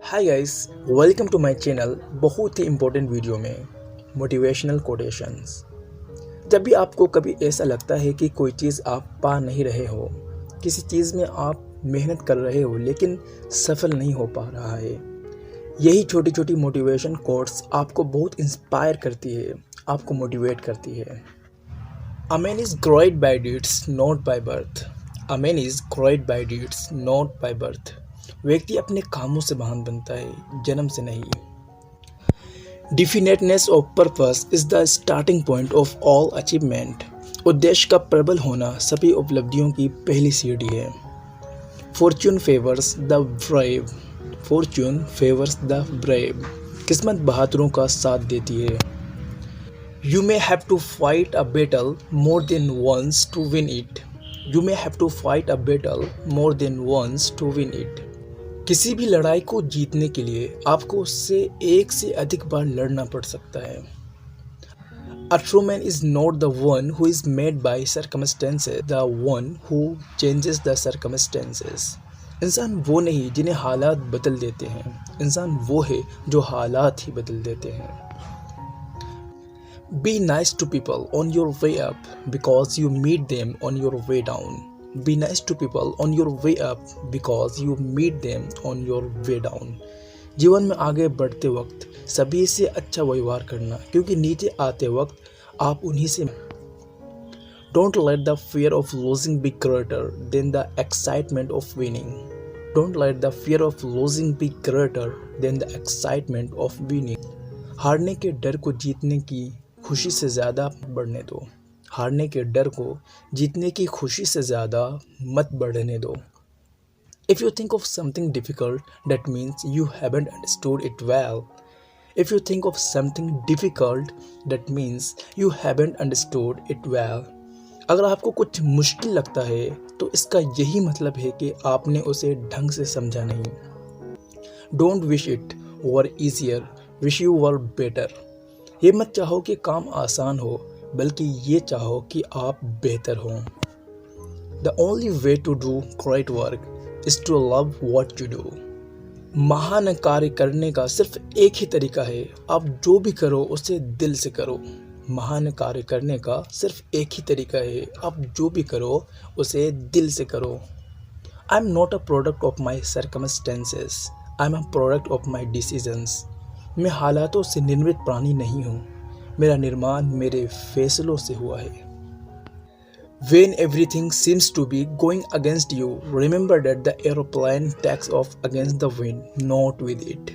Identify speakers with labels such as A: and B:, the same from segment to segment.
A: Hi guys, welcome to my channel. बहुत ही important video में मोटिवेशनल कोटेशंस। जब भी आपको कभी ऐसा लगता है कि कोई चीज़ आप पा नहीं रहे हो, किसी चीज़ में आप मेहनत कर रहे हो लेकिन सफल नहीं हो पा रहा है, यही छोटी छोटी मोटिवेशन कोट्स आपको बहुत इंस्पायर करती है, आपको मोटिवेट करती है। A man is great by deeds not by birth. A man is great by deeds not by birth. व्यक्ति अपने कामों से महान बनता है, जन्म से नहीं। Definiteness of purpose is the starting point of all achievement. उद्देश्य का प्रबल होना सभी उपलब्धियों की पहली सीढ़ी है। Fortune favours the brave. Fortune favours the brave. किस्मत बहादुरों का साथ देती है। You may have to fight a battle more than once to win it. You may have to fight a battle more than once to win it. किसी भी लड़ाई को जीतने के लिए आपको उससे एक से अधिक बार लड़ना पड़ सकता है। A true man is not the one who is made by circumstances, the one who changes the circumstances. इंसान वो नहीं जिन्हें हालात बदल देते हैं, इंसान वो है जो हालात ही बदल देते हैं। Be nice to people on your way up because you meet them on your way down. Be nice to people on your way up because you meet them on your way down. जीवन में आगे बढ़ते वक्त सभी से अच्छा व्यवहार करना, क्योंकि नीचे आते वक्त आप उन्हीं से। Don't let the fear of losing be greater than the excitement of winning. Don't let the fear of losing be greater than the excitement of winning. हारने के डर को जीतने की खुशी से ज़्यादा बढ़ने दो। हारने के डर को जीतने की खुशी से ज़्यादा मत बढ़ने दो। If you think of something difficult, that means you haven't understood it well. If you think of something difficult, that means you haven't understood it well. अगर आपको कुछ मुश्किल लगता है तो इसका यही मतलब है कि आपने उसे ढंग से समझा नहीं। Don't wish it were easier, wish you were better. ये मत चाहो कि काम आसान हो, बल्कि ये चाहो कि आप बेहतर हों। The only way to do great work is to love what you do. महान कार्य करने का सिर्फ एक ही तरीका है, आप जो भी करो उसे दिल से करो। महान कार्य करने का सिर्फ एक ही तरीका है, आप जो भी करो उसे दिल से करो। I am not a product of my circumstances. I am a product of my decisions. मैं हालातों से निर्मित प्राणी नहीं हूँ, मेरा निर्माण मेरे फैसलों से हुआ है। When everything seems to be going against you, remember that the aeroplane takes off against the wind, not with it.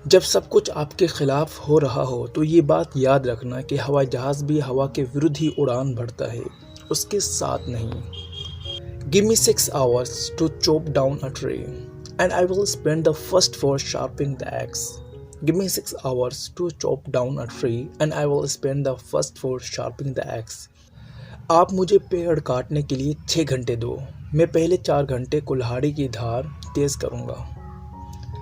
A: जब सब कुछ आपके खिलाफ हो रहा हो तो ये बात याद रखना कि हवाई जहाज भी हवा के विरुद्ध ही उड़ान भरता है, उसके साथ नहीं। Give me 6 hours to chop down a tree, and I will spend the first 4 sharpening the axe. Give me 6 hours to chop down a tree, and I will spend the first 4 sharpening the axe. आप मुझे पेड़ काटने के लिए 6 घंटे दो, मैं पहले 4 घंटे कुल्हाड़ी की धार तेज करूँगा।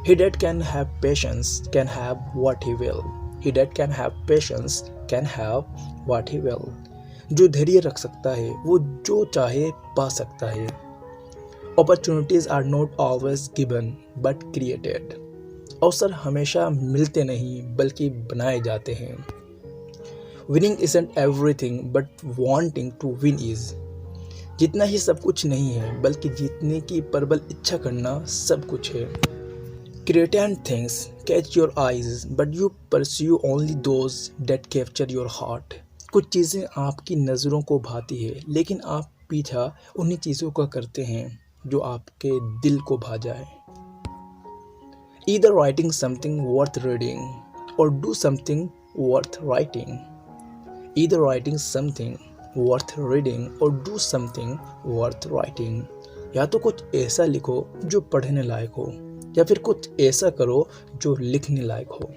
A: He that can have patience can have what he will. He that can have patience can have what he will. जो धैर्य रख सकता है वो जो चाहे पा सकता है। Opportunities are not always given but created. अवसर हमेशा मिलते नहीं बल्कि बनाए जाते हैं। Winning isn't everything but wanting to win is. जीतना ही सब कुछ नहीं है बल्कि जीतने की प्रबल इच्छा करना सब कुछ है। Creative things catch your eyes but you pursue only those that capture your heart. कुछ चीज़ें आपकी नज़रों को भाती है लेकिन आप पीछा उन्हीं चीज़ों का करते हैं जो आपके दिल को भा जाए। Either writing something worth reading or do something worth writing. Either writing something worth reading or do something worth writing. या तो कुछ ऐसा लिखो जो पढ़ने लायक हो या फिर कुछ ऐसा करो जो लिखने लायक हो।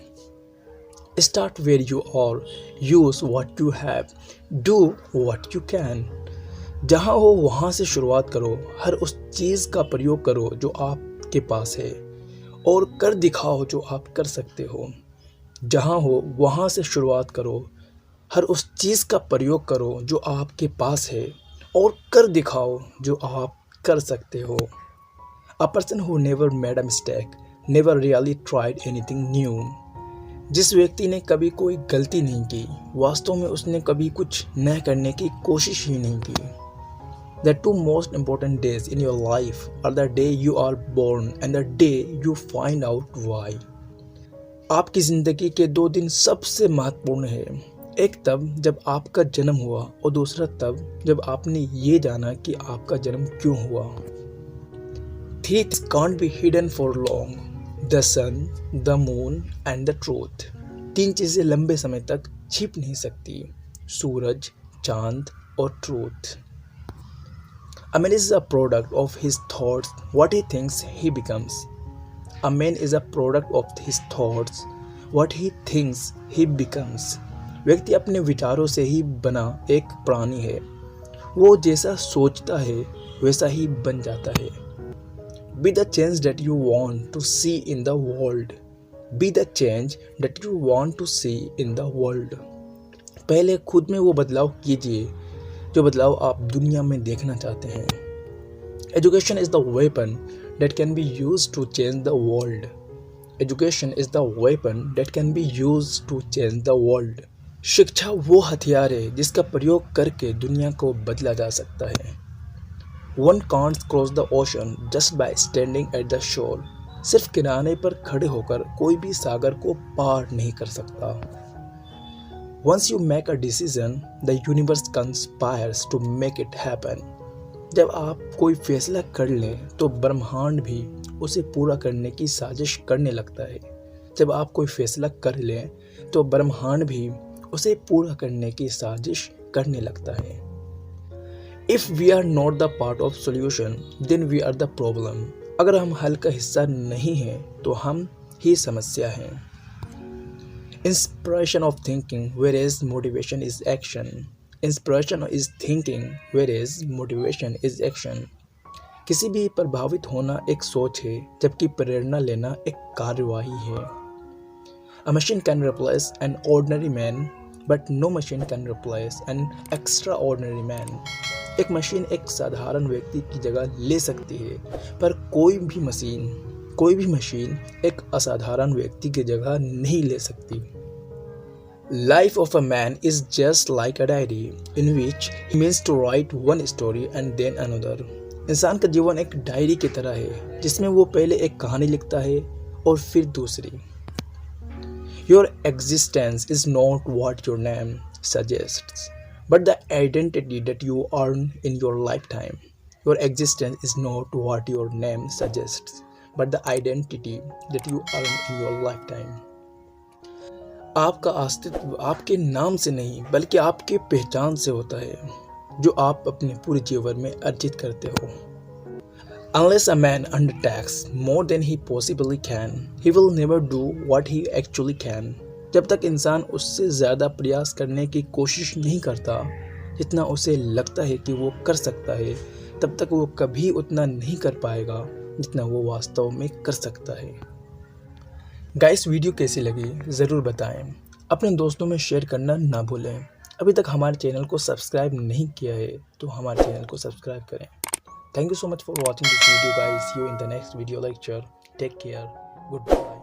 A: Start where you are, use what you have, do what you can. जहाँ हो वहाँ से शुरुआत करो, हर उस चीज़ का प्रयोग करो जो आपके पास है और कर दिखाओ जो आप कर सकते हो। जहाँ हो वहाँ से शुरुआत करो, हर उस चीज़ का प्रयोग करो जो आपके पास है और कर दिखाओ जो आप कर सकते हो। A person who never made a mistake never really tried anything new. जिस व्यक्ति ने कभी कोई गलती नहीं की, वास्तव में उसने कभी कुछ नया करने की कोशिश ही नहीं की. The two most important days in your life are the day you are born and the day you find out why. आपकी ज़िंदगी के 2 दिन सबसे महत्वपूर्ण हैं. एक तब जब आपका जन्म हुआ और दूसरा तब जब आपने ये जाना कि आपका जन्म क्यों हुआ. Things can't be hidden for long. The sun, the moon and the truth. 3 चीज़ें लंबे समय तक छिप नहीं सकती. सूरज, चांद और truth. A man is a product of his thoughts. What he thinks, he becomes. A man is a product of his thoughts. What he thinks, he becomes. व्यक्ति अपने विचारों से ही बना एक प्राणी है. वो जैसा सोचता है वैसा ही बन जाता है. Be the change that you want to see in the world. Be the change that you want to see in the world. पहले खुद में वो बदलाव कीजिए जो बदलाव आप दुनिया में देखना चाहते हैं. Education is the weapon that can be used to change the world. Education is the weapon that can be used to change the world. शिक्षा वो हथियार है जिसका प्रयोग करके दुनिया को बदला जा सकता है. One can't cross the ocean just by standing at the shore. सिर्फ किनारे पर खड़े होकर कोई भी सागर को पार नहीं कर सकता. Once you make a decision, the universe conspires to make it happen. जब आप कोई फैसला कर लें तो ब्रह्मांड भी उसे पूरा करने की साजिश करने लगता है. जब आप कोई फैसला कर लें तो ब्रह्मांड भी उसे पूरा करने की साजिश करने लगता है. If we are not the part of solution, then we are the problem. अगर हम हल का हिस्सा नहीं हैं तो हम ही समस्या हैं. Inspiration of thinking, whereas motivation is action. Inspiration is thinking, whereas motivation is action. किसी भी प्रभावित होना एक सोच है जबकि प्रेरणा लेना एक कार्यवाही है. A machine can replace an ordinary man, but no machine can replace an extraordinary man. एक मशीन एक साधारण व्यक्ति की जगह ले सकती है पर कोई भी मशीन एक असाधारण व्यक्ति की जगह नहीं ले सकती. Life of a man is just like a diary in which he means to write one story and then another. इंसान का जीवन एक डायरी की तरह है जिसमें वो पहले एक कहानी लिखता है और फिर दूसरी. Your existence is not what your name suggests, but the identity that you earn in your lifetime. Your existence is not what your name suggests, but the identity that you earn in your lifetime. आपका अस्तित्व आपके नाम से नहीं बल्कि आपके पहचान से होता है जो आप अपने पूरे जीवन में अर्जित करते हो. Unless a man undertakes more than he possibly can, he will never do what he actually can. जब तक इंसान उससे ज़्यादा प्रयास करने की कोशिश नहीं करता जितना उसे लगता है कि वो कर सकता है, तब तक वो कभी उतना नहीं कर पाएगा जितना वो वास्तव में कर सकता है. गाइस, वीडियो कैसी लगी ज़रूर बताएं. अपने दोस्तों में शेयर करना ना भूलें. अभी तक हमारे चैनल को सब्सक्राइब नहीं किया है तो हमारे चैनल को सब्सक्राइब करें. Thank you so much for watching this video guys. See you in the next video lecture. Take care. Goodbye.